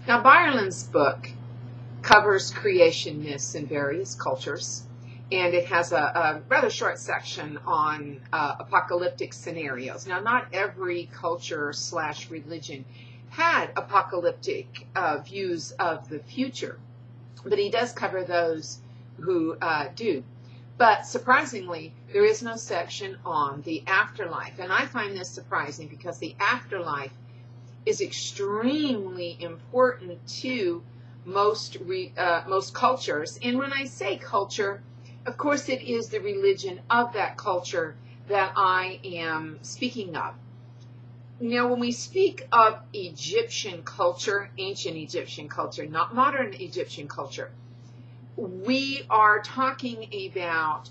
Now, Byron's book covers creation myths in various cultures, and it has a rather short section on apocalyptic scenarios. Now, not every culture / religion had apocalyptic views of the future, but he does cover those who do. But surprisingly, there is no section on the afterlife, and I find this surprising because the afterlife is extremely important to most cultures. And when I say culture, of course it is the religion of that culture that I am speaking of. Now, when we speak of Egyptian culture, ancient Egyptian culture, not modern Egyptian culture, we are talking about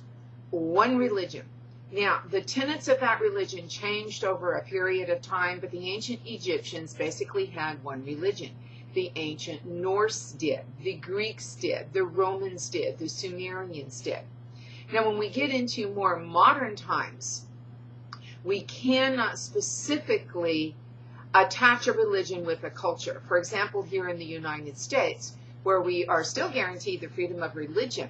one religion. Now, the tenets of that religion changed over a period of time, but the ancient Egyptians basically had one religion. The ancient Norse did, the Greeks did, the Romans did, the Sumerians did. Now, when we get into more modern times, we cannot specifically attach a religion with a culture. For example, here in the United States, where we are still guaranteed the freedom of religion,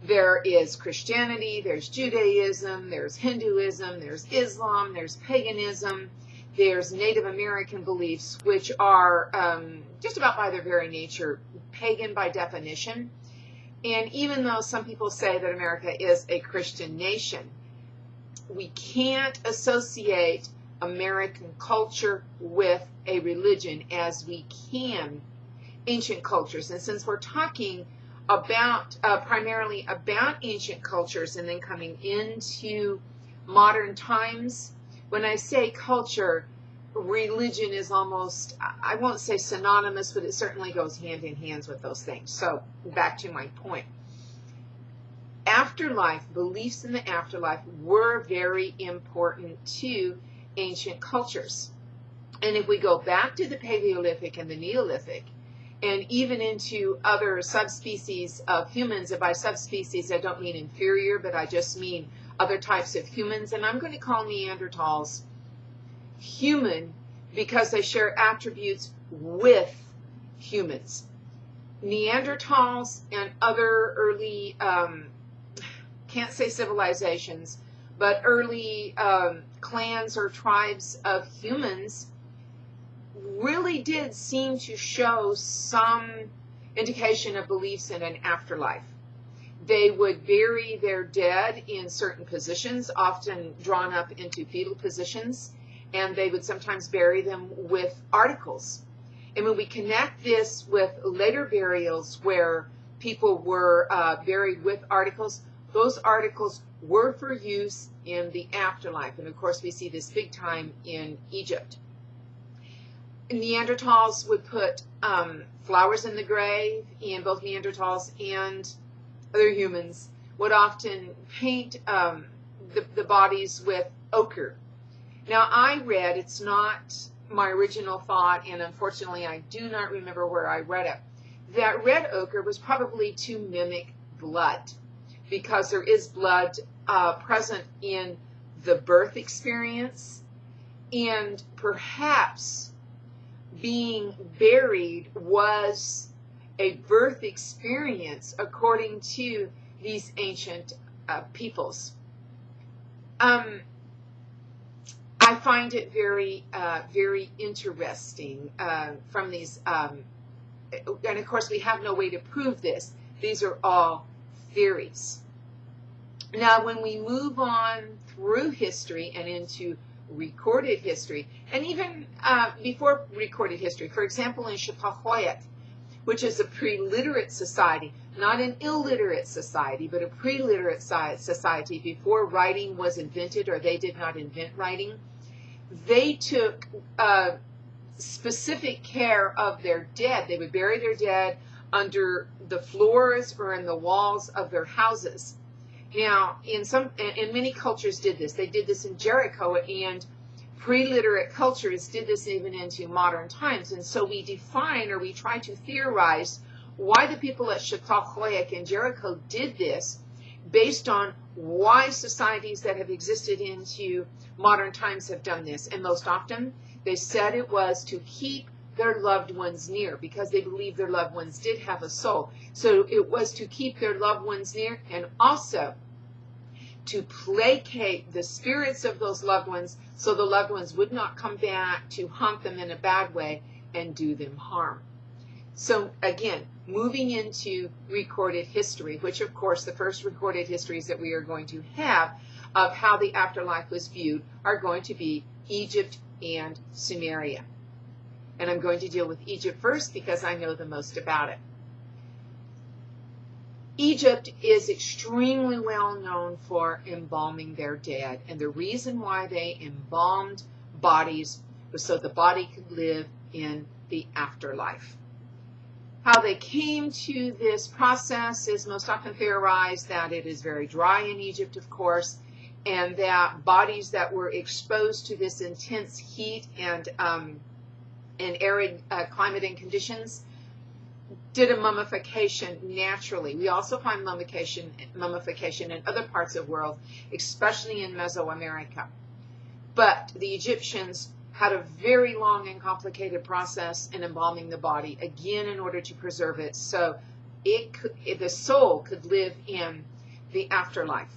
there is Christianity, there's Judaism, there's Hinduism, there's Islam, there's paganism, there's Native American beliefs, which are just about by their very nature pagan by definition. And even though some people say that America is a Christian nation, we can't associate American culture with a religion as we can ancient cultures. And since we're talking about primarily about ancient cultures and then coming into modern times, when I say culture, religion is almost, I won't say synonymous, but it certainly goes hand in hand with those things. So back to my point. Afterlife, beliefs in the afterlife were very important to ancient cultures. And if we go back to the Paleolithic and the Neolithic, and even into other subspecies of humans, and by subspecies I don't mean inferior, but I just mean other types of humans, and I'm going to call Neanderthals human because they share attributes with humans. Neanderthals and other early, can't say civilizations, but early clans or tribes of humans really did seem to show some indication of beliefs in an afterlife. They would bury their dead in certain positions, often drawn up into fetal positions, and they would sometimes bury them with articles. And when we connect this with later burials where people were buried with articles, those articles were for use in the afterlife. And of course, we see this big time in Egypt. Neanderthals would put flowers in the grave, and both Neanderthals and other humans would often paint the bodies with ochre. Now, I read, it's not my original thought, and unfortunately I do not remember where I read it, that red ochre was probably to mimic blood, because there is blood present in the birth experience, and perhaps being buried was a birth experience according to these ancient peoples. I find it very, very interesting from these, and of course we have no way to prove this. These are all theories. Now, when we move on through history and into recorded history, and even before recorded history, for example, in Çatalhöyük, which is a pre-literate society, not an illiterate society, but a pre-literate society before writing was invented, or they did not invent writing, they took specific care of their dead. They would bury their dead under the floors or in the walls of their houses. Now, in many cultures did this. They did this in Jericho, and pre-literate cultures did this even into modern times. And so we define, or we try to theorize, why the people at Çatalhöyük and Jericho did this based on why societies that have existed into modern times have done this. And most often, they said it was to keep their loved ones near, because they believed their loved ones did have a soul. So it was to keep their loved ones near, and also to placate the spirits of those loved ones, so the loved ones would not come back to haunt them in a bad way and do them harm. So again, moving into recorded history, which of course the first recorded histories that we are going to have of how the afterlife was viewed are going to be Egypt and Sumeria. And I'm going to deal with Egypt first because I know the most about it. Egypt is extremely well known for embalming their dead, and the reason why they embalmed bodies was so the body could live in the afterlife. How they came to this process is most often theorized that it is very dry in Egypt, of course, and that bodies that were exposed to this intense heat and arid climate and conditions did a mummification naturally. We also find mummification in other parts of the world, especially in Mesoamerica. But the Egyptians had a very long and complicated process in embalming the body, again in order to preserve it so the soul could live in the afterlife.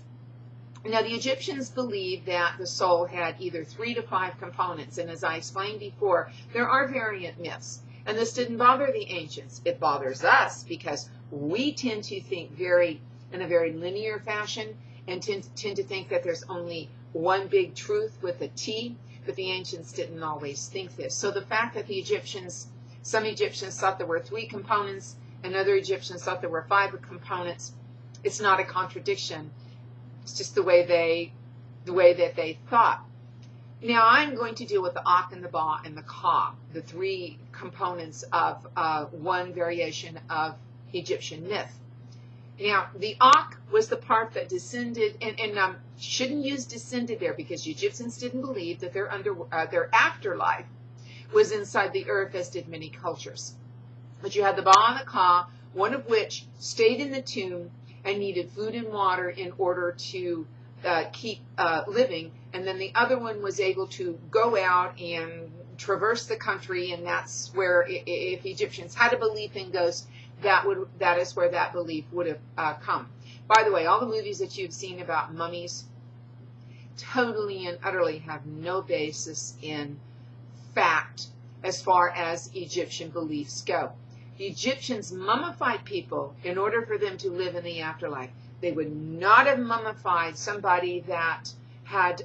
Now, the Egyptians believed that the soul had either 3 to 5 components, and as I explained before, there are variant myths. And this didn't bother the ancients. It bothers us because we tend to think in a very linear fashion and tend to think that there's only one big truth with a T, but the ancients didn't always think this. So the fact that some Egyptians thought there were 3 components and other Egyptians thought there were 5 components, it's not a contradiction. It's just the way that they thought. Now I'm going to deal with the Ak and the Ba and the Ka, the 3 components of one variation of Egyptian myth. Now the Ak was the part that descended, and shouldn't use descended there because Egyptians didn't believe that their afterlife was inside the earth, as did many cultures. But you had the Ba and the Ka, one of which stayed in the tomb and needed food and water in order to keep living, and then the other one was able to go out and traverse the country, and that's where, if Egyptians had a belief in ghosts, that is where that belief would have come. By the way, all the movies that you've seen about mummies totally and utterly have no basis in fact as far as Egyptian beliefs go. The Egyptians mummified people in order for them to live in the afterlife. They would not have mummified somebody that had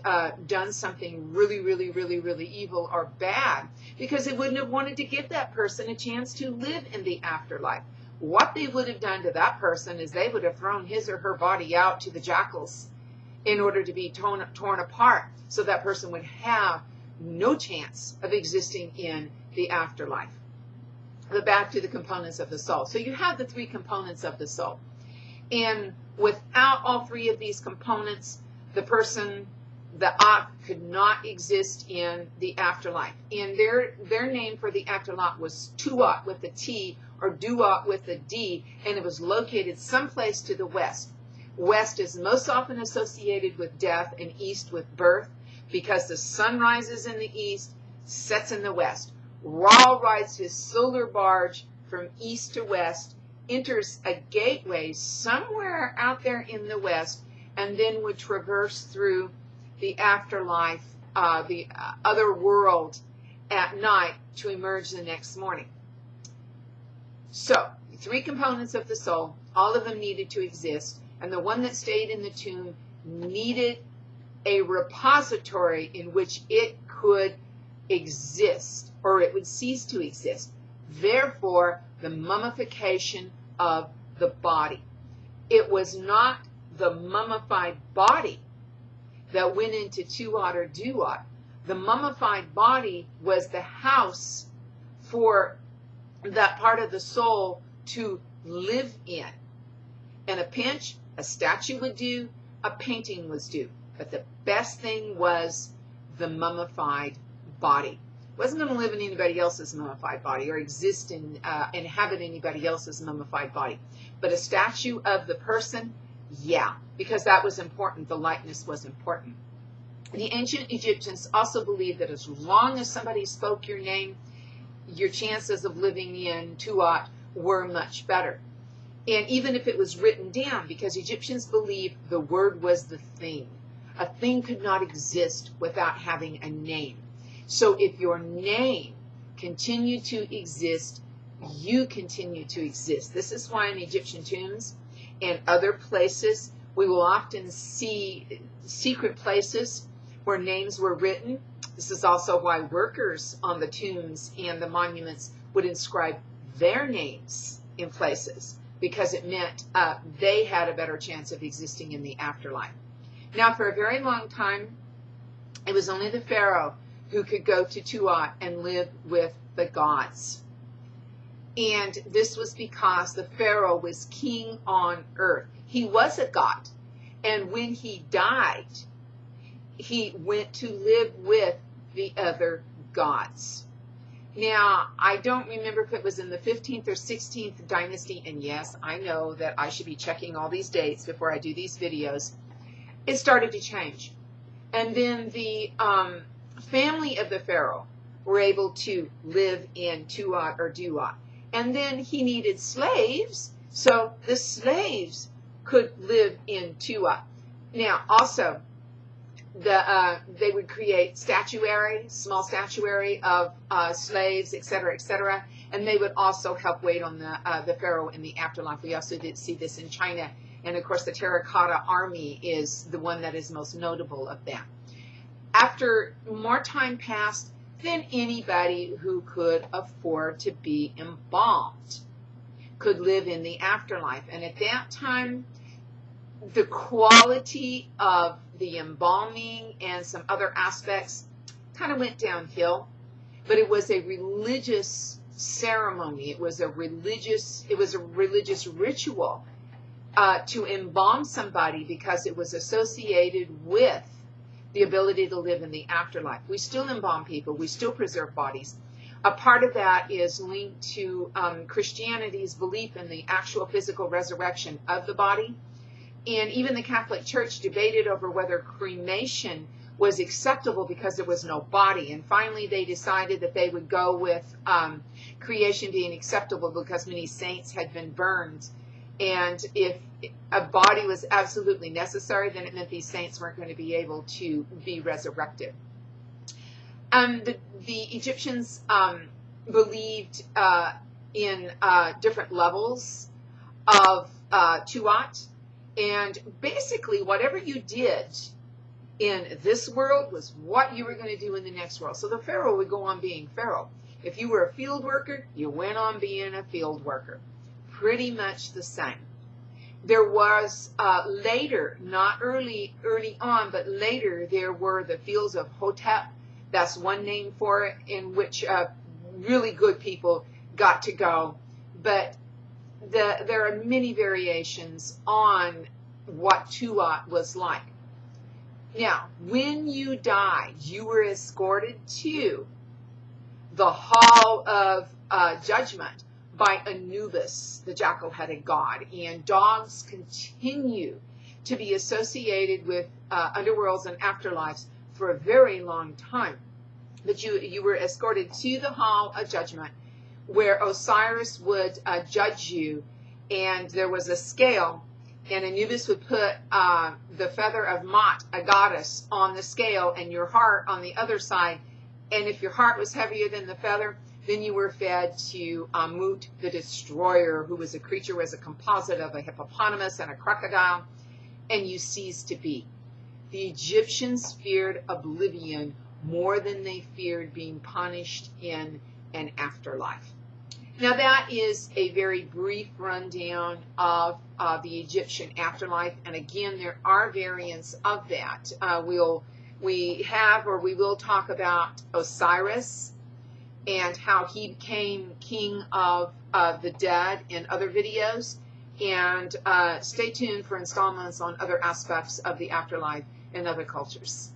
done something really, really, really, really evil or bad, because they wouldn't have wanted to give that person a chance to live in the afterlife. What they would have done to that person is they would have thrown his or her body out to the jackals in order to be torn apart, so that person would have no chance of existing in the afterlife. But back to the components of the soul. So you have the 3 components of the soul. And without all 3 of these components, the Ak could not exist in the afterlife. And their name for the afterlife was Tuat with a T or Duat with a D, and it was located someplace to the west. West is most often associated with death and east with birth, because the sun rises in the east, sets in the west. Ra rides his solar barge from east to west, enters a gateway somewhere out there in the west, and then would traverse through the afterlife, the other world at night to emerge the next morning. So, 3 components of the soul, all of them needed to exist, and the one that stayed in the tomb needed a repository in which it could exist, or it would cease to exist. Therefore, the mummification of the body. It was not the mummified body that went into Tuat or Duat. The mummified body was the house for that part of the soul to live in. In a pinch, a statue would do, a painting was due. But the best thing was the mummified body. It wasn't going to live in anybody else's mummified body or exist in inhabit anybody else's mummified body. But a statue of the person, yeah, because that was important. The likeness was important. The ancient Egyptians also believed that as long as somebody spoke your name, your chances of living in Tuat were much better. And even if it was written down, because Egyptians believed the word was the thing. A thing could not exist without having a name. So if your name continued to exist, you continue to exist. This is why in Egyptian tombs and other places, we will often see secret places where names were written. This is also why workers on the tombs and the monuments would inscribe their names in places, because it meant they had a better chance of existing in the afterlife. Now, for a very long time, it was only the pharaoh who could go to Tuat and live with the gods. And this was because the pharaoh was king on earth. He was a god. And when he died, he went to live with the other gods. Now, I don't remember if it was in the 15th or 16th dynasty, and yes, I know that I should be checking all these dates before I do these videos. It started to change. And then the family of the pharaoh were able to live in Tuat or Duat. And then he needed slaves, so the slaves could live in Tuat. Now, also, they would create statuary, small statuary of slaves, etc., and they would also help wait on the pharaoh in the afterlife. We also did see this in China, and of course the terracotta army is the one that is most notable of that. After more time passed, then anybody who could afford to be embalmed could live in the afterlife. And at that time, the quality of the embalming and some other aspects kind of went downhill, but it was a religious ceremony. It was a religious ritual to embalm somebody, because it was associated with the ability to live in the afterlife. We still embalm people. We still preserve bodies. A part of that is linked to Christianity's belief in the actual physical resurrection of the body. And even the Catholic Church debated over whether cremation was acceptable because there was no body. And finally, they decided that they would go with creation being acceptable because many saints had been burned. And if a body was absolutely necessary, then it meant these saints weren't going to be able to be resurrected. The Egyptians believed in different levels of Tuat. And basically, whatever you did in this world was what you were going to do in the next world. So the pharaoh would go on being pharaoh. If you were a field worker, you went on being a field worker. Pretty much the same. There was later, not early on, but later, there were the fields of Hotep. That's one name for it, in which really good people got to go. But there are many variations on what Tuat was like. Now, when you died, you were escorted to the Hall of Judgment by Anubis, the jackal-headed god. And dogs continue to be associated with underworlds and afterlives for a very long time. But you were escorted to the Hall of Judgment, where Osiris would judge you, and there was a scale, and Anubis would put the feather of Mot, a goddess, on the scale, and your heart on the other side. And if your heart was heavier than the feather, then you were fed to Mut, the destroyer, who was a creature, was a composite of a hippopotamus and a crocodile, and you ceased to be. The Egyptians feared oblivion more than they feared being punished in an afterlife. Now, that is a very brief rundown of the Egyptian afterlife, and again, there are variants of that. We will talk about Osiris and how he became king of the dead in other videos, and stay tuned for installments on other aspects of the afterlife in other cultures.